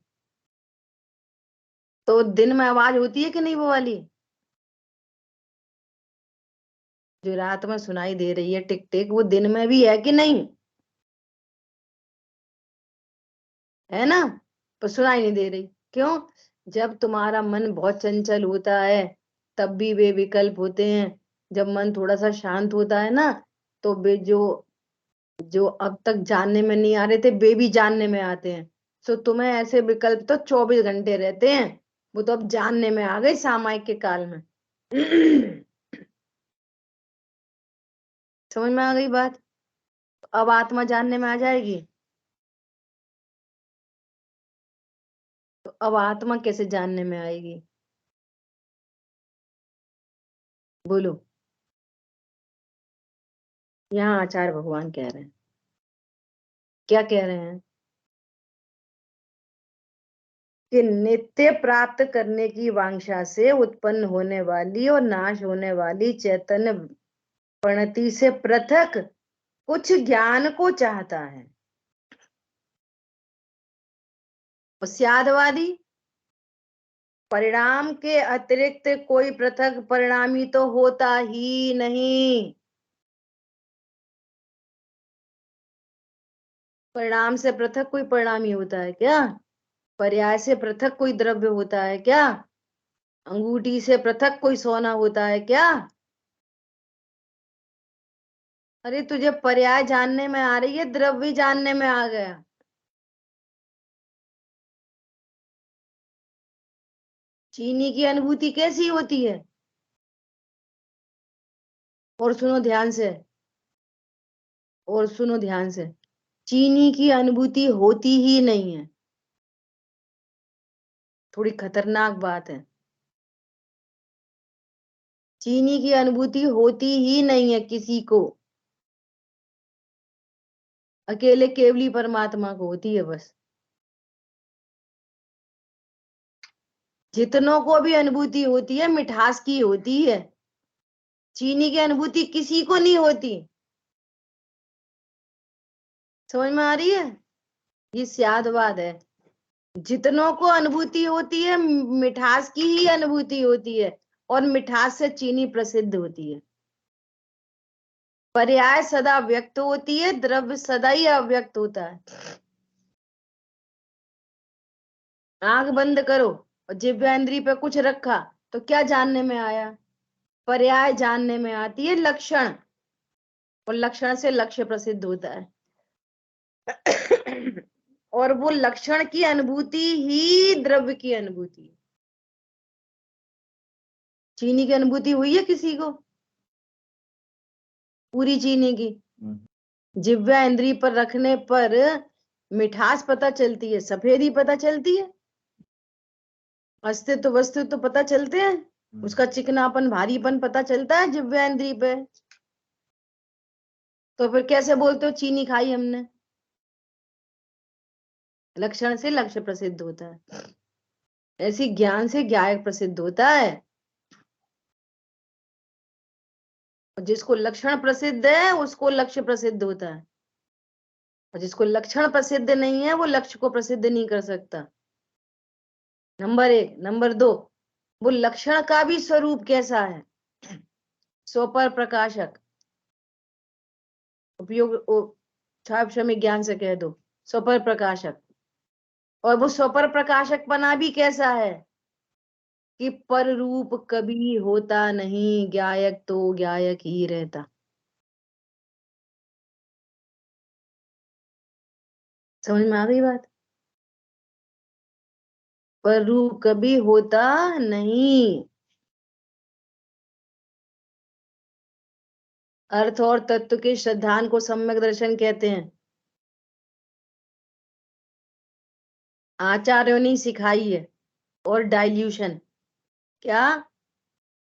Speaker 1: तो दिन में आवाज होती है कि नहीं वो वाली जो रात में सुनाई दे रही है टिक टिक, वो दिन में भी है कि नहीं? है ना? पर सुनाई नहीं दे रही, क्यों? जब तुम्हारा मन बहुत चंचल होता है तब भी वे विकल्प होते हैं। जब मन थोड़ा सा शांत होता है ना, तो वे जो जो अब तक जानने में नहीं आ रहे थे वे भी जानने में आते हैं। सो तुम्हें ऐसे विकल्प तो 24 घंटे रहते हैं, वो तो अब जानने में आ गए सामायिक के काल में। समझ में आ गई बात? अब आत्मा जानने में आ जाएगी। तो अब आत्मा कैसे जानने में आएगी? बोलो। यहाँ आचार्य भगवान कह रहे हैं, क्या कह रहे हैं कि नित्य प्राप्त करने की वांछा से उत्पन्न होने वाली और नाश होने वाली चैतन्य प्रणति से पृथक कुछ ज्ञान को चाहता है। और स्यादवादी परिणाम के अतिरिक्त कोई पृथक परिणामी तो होता ही नहीं। परिणाम से पृथक कोई परिणामी होता है क्या? पर्याय से पृथक कोई द्रव्य होता है क्या? अंगूठी से पृथक कोई सोना होता है क्या? अरे तुझे पर्याय जानने में आ रही है, द्रव्य जानने में आ गया। चीनी की अनुभूति कैसी होती है? और सुनो ध्यान से, और सुनो ध्यान से, चीनी की अनुभूति होती ही नहीं है। थोड़ी खतरनाक बात है। चीनी की अनुभूति होती ही नहीं है किसी को, अकेले केवली परमात्मा को होती है बस। जितनों को भी अनुभूति होती है मिठास की होती है, चीनी की अनुभूति किसी को नहीं होती। समझ में आ रही है? ये स्यादवाद है। जितनों को अनुभूति होती है मिठास की ही अनुभूति होती है, और मिठास से चीनी प्रसिद्ध होती है। पर्याय सदा व्यक्त होती है, द्रव्य सदा ही अव्यक्त होता है। आंख बंद करो और जिह्वेंद्रिय पे कुछ रखा तो क्या जानने में आया? पर्याय जानने में आती है लक्षण, और लक्षण से लक्ष्य प्रसिद्ध होता है। और वो लक्षण की अनुभूति ही द्रव्य की अनुभूति है। चीनी की अनुभूति हुई है किसी को? पूरी चीनी की जिह्वा इंद्रिय पर रखने पर मिठास पता चलती है, सफेदी पता चलती है, अस्तित्व वस्तु तो पता चलते हैं, उसका चिकनापन भारीपन पता चलता है जिह्वा इंद्रिय पे। तो फिर कैसे बोलते हो चीनी खाई हमने? लक्षण से लक्ष्य प्रसिद्ध होता है, ऐसी ज्ञान से ज्ञायक प्रसिद्ध होता है। और जिसको लक्षण प्रसिद्ध है उसको लक्ष्य प्रसिद्ध होता है, और जिसको लक्षण प्रसिद्ध नहीं है वो लक्ष्य को प्रसिद्ध नहीं कर सकता। नंबर 1। नंबर 2, वो लक्षण का भी स्वरूप कैसा है? स्वपर प्रकाशक। उपयोग छाप में ज्ञान से कह दो, स्वपर प्रकाशक। और वो स्वपर प्रकाशक बना भी कैसा है कि पर रूप कभी होता नहीं, ज्ञायक तो ज्ञायक ही रहता। समझ में आ गई बात? पर रूप कभी होता नहीं। अर्थ और तत्व के श्रद्धान को सम्यक दर्शन कहते हैं। आचार्यों ने सिखाई है। और डाइल्यूशन क्या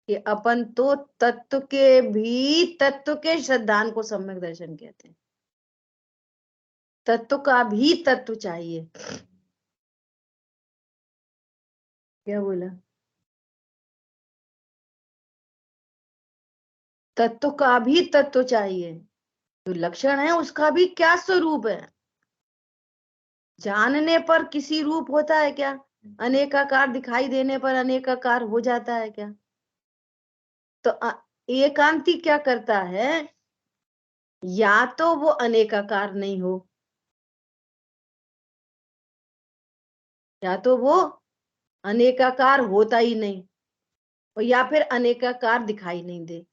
Speaker 1: कि अपन तो तत्व के श्रद्धान को सम्यक दर्शन कहते हैं। तत्व का भी तत्व चाहिए। क्या बोला? तत्व का भी तत्व चाहिए। जो लक्षण है उसका भी क्या स्वरूप है? जानने पर किसी रूप होता है क्या? अनेकाकार दिखाई देने पर अनेकाकार हो जाता है क्या? तो एकांती क्या करता है? या तो वो अनेकाकार नहीं हो, या तो वो अनेकाकार होता ही नहीं, और या फिर अनेकाकार दिखाई नहीं दे।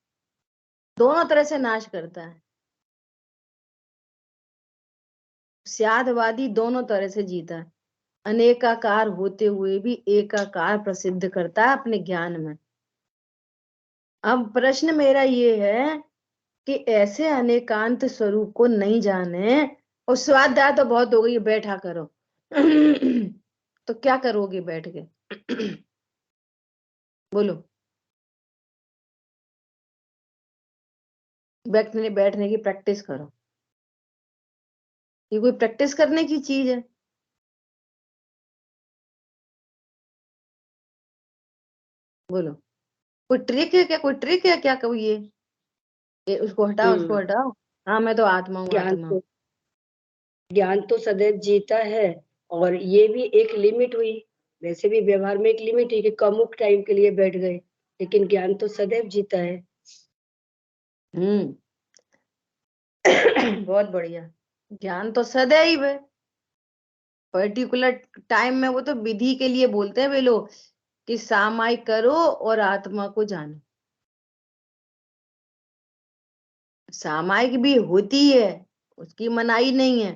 Speaker 1: दोनों तरह से नाश करता है। स्यादवादी दोनों तरह से जीता है। अनेकाकार होते हुए भी एकाकार प्रसिद्ध करता है अपने ज्ञान में। अब प्रश्न मेरा ये है कि ऐसे अनेकांत स्वरूप को नहीं जाने, और स्वाध्याय तो बहुत हो गई, बैठा करो। तो क्या करोगे बैठ के? बोलो। बैठने की प्रैक्टिस करो। ये कोई प्रैक्टिस करने की चीज है? बोलो। कोई ट्रिक है क्या? कोई ट्रिक है क्या? कोई ये उसको हटाओ, उसको हटाओ। हाँ, मैं तो आत्मा हूँ, आत्मा हूँ।
Speaker 2: ज्ञान तो सदैव जीता है, और ये भी एक लिमिट हुई। वैसे भी व्यवहार में एक लिमिट है कि कम टाइम के लिए बैठ गए, लेकिन ज्ञान तो सदैव जीता है।
Speaker 1: बहुत बढ़िया। ज्ञान तो सदैव है। पर्टिकुलर टाइम में वो तो विधि के लिए बोलते हैं वे लोग कि सामायिक करो और आत्मा को जानो। सामायिक भी होती है, उसकी मनाही नहीं है,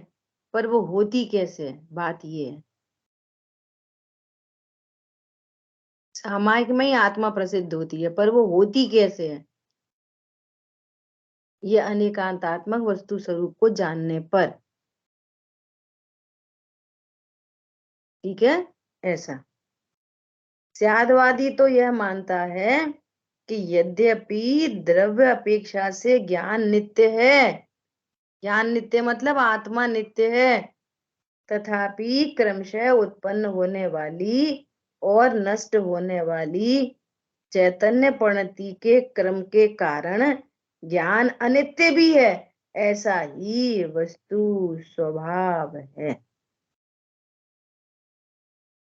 Speaker 1: पर वो होती कैसे है, बात ये है। सामायिक में ही आत्मा प्रसिद्ध होती है, पर वो होती कैसे है? ये अनेकांतात्मक वस्तु स्वरूप को जानने पर। ठीक है, ऐसा। स्यादवादी तो यह मानता है कि यद्यपि द्रव्य अपेक्षा से ज्ञान नित्य है, ज्ञान नित्य मतलब आत्मा नित्य है, तथापि क्रमशः उत्पन्न होने वाली और नष्ट होने वाली चैतन्य परिणति के क्रम के कारण ज्ञान अनित्य भी है, ऐसा ही वस्तु स्वभाव है।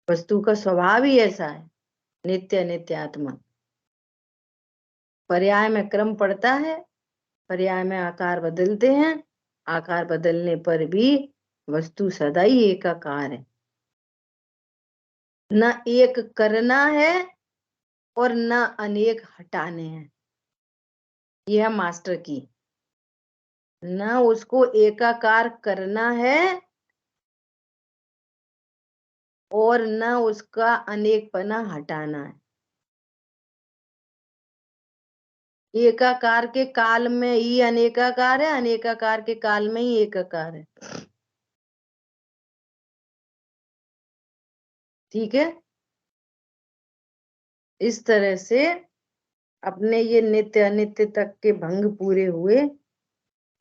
Speaker 1: वस्तु का स्वभाव ही ऐसा है, नित्य नित्यात्मा। पर्याय में क्रम पड़ता है, पर्याय में आकार बदलते हैं, आकार बदलने पर भी वस्तु सदा ही एकाकार है। न एक करना है और न अनेक हटाने हैं। यह मास्टर की। न उसको एकाकार करना है और न उसका अनेकपना हटाना है। एकाकार के काल में ही अनेकाकार है, अनेकाकार के काल में ही एकाकार है। ठीक है, इस तरह से अपने ये नित्य अनित्य तक के भंग पूरे हुए।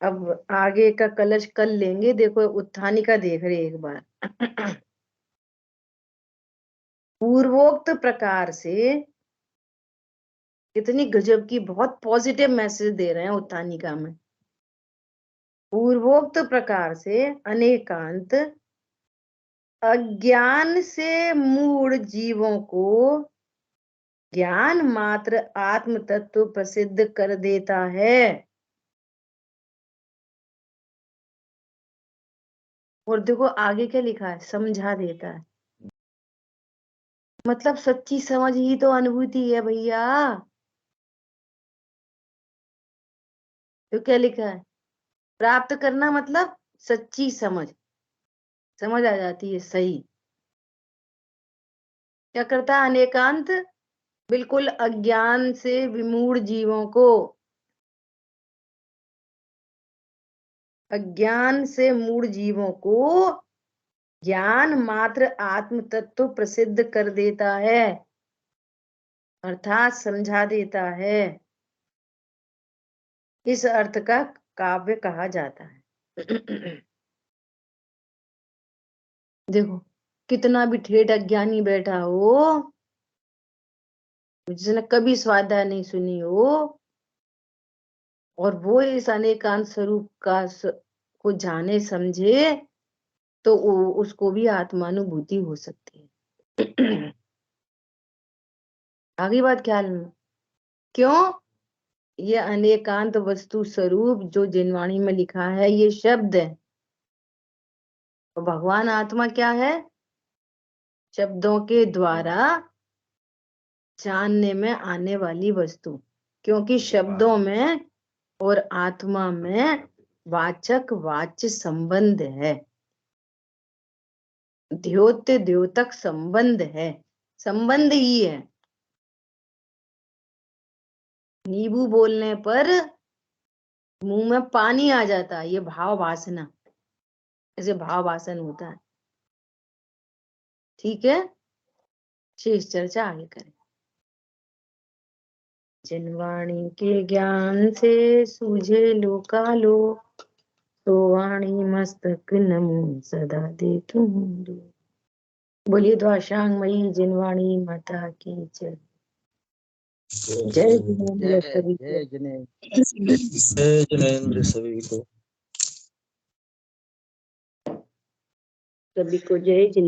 Speaker 1: अब आगे का कलश कल लेंगे। देखो उत्थानिका देख रहे एक बार। पूर्वोक्त प्रकार से कितनी गजब की, बहुत पॉजिटिव मैसेज दे रहे हैं उत्थानिका में। पूर्वोक्त प्रकार से अनेकांत अज्ञान से मूढ़ जीवों को ज्ञान मात्र आत्म तत्व प्रसिद्ध कर देता है। और देखो आगे क्या लिखा है, समझा देता है। मतलब सच्ची समझ ही तो अनुभूति है भैया। तो क्या लिखा है, प्राप्त करना मतलब सच्ची समझ, समझ आ जाती है सही। क्या करता है अनेकांत, बिल्कुल अज्ञान से विमूढ़ जीवों को, अज्ञान से मूढ़ जीवों को ज्ञान मात्र आत्म तत्व प्रसिद्ध कर देता है, अर्थात समझा देता है। इस अर्थ का काव्य कहा जाता है। देखो कितना भी ठेठ अज्ञानी बैठा हो, जिसने कभी स्वाध्याय नहीं सुनी हो, और वो इस अनेकांत स्वरूप को जाने समझे, तो उसको भी आत्मानुभूति हो सकती है। आगे बात ख्याल में, क्यों, ये अनेकांत वस्तु स्वरूप जो जिनवाणी में लिखा है ये शब्द है, और भगवान आत्मा क्या है, शब्दों के द्वारा जानने में आने वाली वस्तु। क्योंकि शब्दों में और आत्मा में वाचक वाच्य संबंध है, द्योत्य द्योतक संबंध है, संबंध ही है। नींबू बोलने पर मुंह में पानी आ जाता है, ये भाव वासना, ऐसे भाव वासन होता है। ठीक है, शेष चर्चा आगे करें। जिनवाणी के ज्ञान से सूझे लोकालो, तो वाणी मस्तक नमो सदा दे तुम। बोलिए द्वाशांगमयी जिनवाणी माता की जय। जय जिनेंद्र सभी को।
Speaker 3: जय जिनेंद्र।
Speaker 4: जय जिनेंद्र सभी को।
Speaker 2: सभी को जय जिनेंद्र।